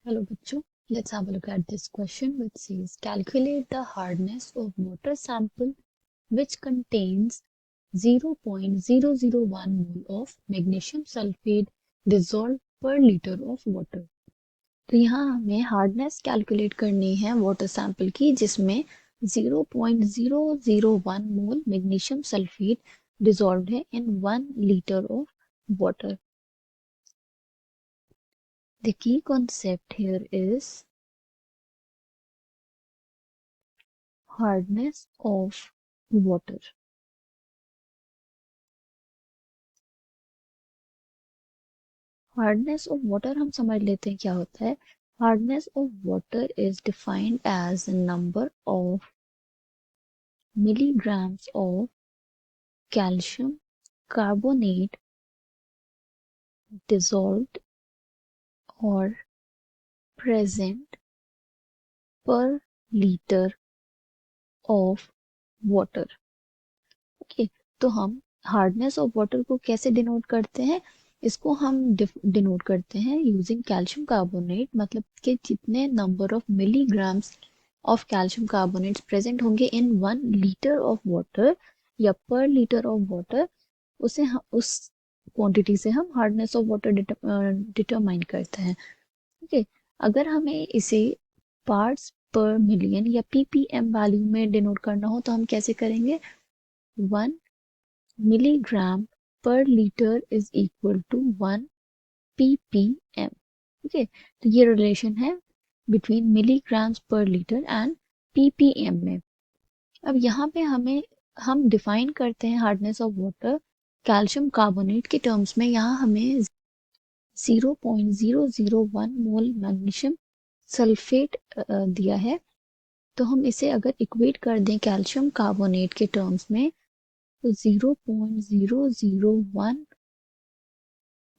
Hello बच्चों, let's have a look at this question which says calculate the hardness of water sample which contains 0.001 mole of magnesium sulfate dissolved per liter of water। तो यहाँ हमें hardness calculate करनी है water sample की जिसमें 0.001 मोल magnesium sulphate dissolved है in 1 litre of water. The key concept here is hardness of water। Hardness of water हम समझ लेते हैं क्या होता है। Hardness of water is defined as number of milligrams of calcium carbonate dissolved or present per liter of water। Okay, तो हम hardness of water को कैसे डिनोट करते हैं? इसको हम डिनोट करते हैं यूजिंग कैल्शियम कार्बोनेट, मतलब कि जितने number of milligrams of calcium carbonates present होंगे इन 1 लीटर ऑफ वाटर या पर लीटर ऑफ वाटर, उस क्वांटिटी से हम हार्डनेस ऑफ वाटर डिटरमाइन करते हैं। ओके, अगर हमें इसे पार्ट्स पर मिलियन या पीपीएम वैल्यू में डिनोट करना हो तो हम कैसे करेंगे? 1 milligram per liter is equal to 1 ppm। Okay, तो ये रिलेशन है बिटवीन मिलीग्राम्स पर लीटर एंड ppm में। अब यहाँ पे हम डिफाइन करते हैं hardness of water calcium carbonate के टर्म्स में। यहाँ हमें 0.001 मोल मैग्नीशियम सल्फेट दिया है, तो हम इसे अगर इक्वेट कर दें कैल्शियम कार्बोनेट के टर्म्स में तो 0.001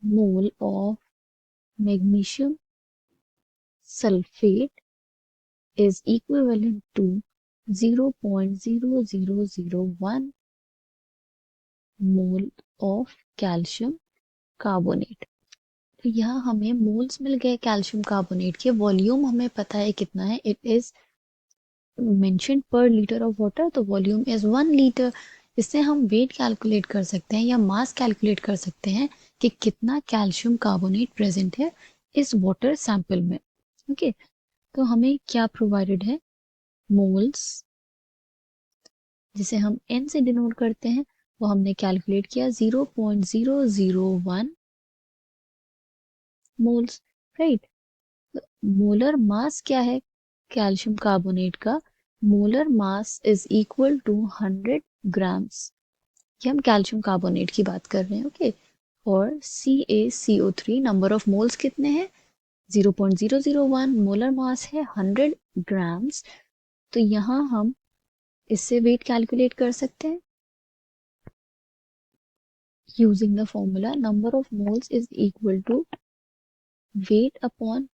mole of magnesium sulfate is equivalent to 0.0001 mole of calcium carbonate। तो यहाँ हमें मोल्स मिल गए कैल्शियम कार्बोनेट के। वॉल्यूम हमें पता है कितना है, इट इज मेंशन्ड पर लीटर ऑफ वाटर, तो वॉल्यूम इज 1 लीटर। इससे हम वेट कैलकुलेट कर सकते हैं या मास कैलकुलेट कर सकते हैं कि कितना कैल्शियम कार्बोनेट प्रेजेंट है इस वाटर सैंपल में। ओके, तो हमें क्या प्रोवाइडेड है? मोल्स, जिसे हम n से डिनोट करते हैं, वो हमने कैलकुलेट किया 0.001 मोल्स, राइट। मोलर मास क्या है कैल्शियम कार्बोनेट का? Molar mass is equal to 100 grams. ये हम कैल्शियम कार्बोनेट की बात कर रहे हैं। ओके, और CaCO3 नंबर ऑफ मोल्स कितने हैं? 0.001, मोलर मास है 100 ग्राम्स। तो यहाँ हम इससे वेट कैलकुलेट कर सकते हैं using the formula number of moles is equal to weight upon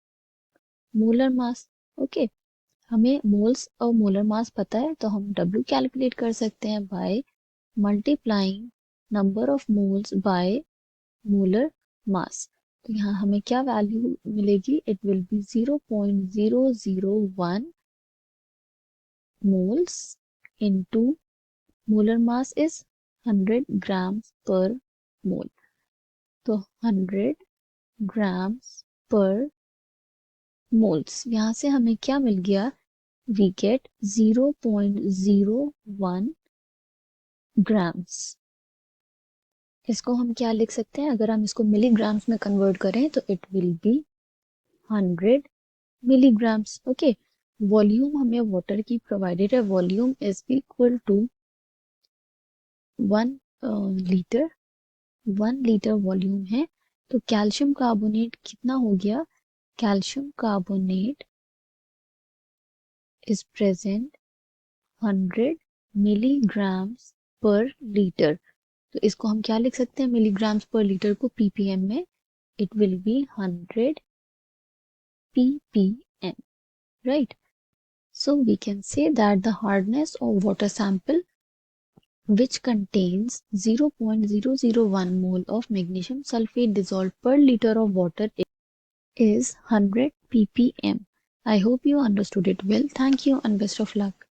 molar mass. Okay, हमें मोल्स और मोलर मास पता है तो हम W कैलकुलेट कर सकते हैं by multiplying number of moles by molar mass. तो यहाँ हमें क्या वैल्यू मिलेगी? It will be 0.001 moles into molar mass is 100 grams पर मोल। तो 100 ग्राम्स पर मोल्स, यहाँ से हमें क्या मिल गया? We get 0.01 grams. इसको हम क्या लिख सकते हैं? अगर हम इसको मिलीग्राम्स में कन्वर्ट करें तो it will be 100 milligrams. Okay, volume हमें वाटर की प्रोवाइडेड है, volume is equal to 1 litre. 1 litre volume है, तो कैल्शियम कार्बोनेट कितना हो गया? Calcium carbonate is present 100 milligrams per liter। तो इसको हम क्या लिख सकते हैं मिलीग्राम्स पर लीटर को ppm में? It will be 100 ppm, right? So we can say that the hardness of water sample which contains 0.001 mole of magnesium sulfate dissolved per liter of water is 100 ppm. I hope you understood it well. Thank you and best of luck.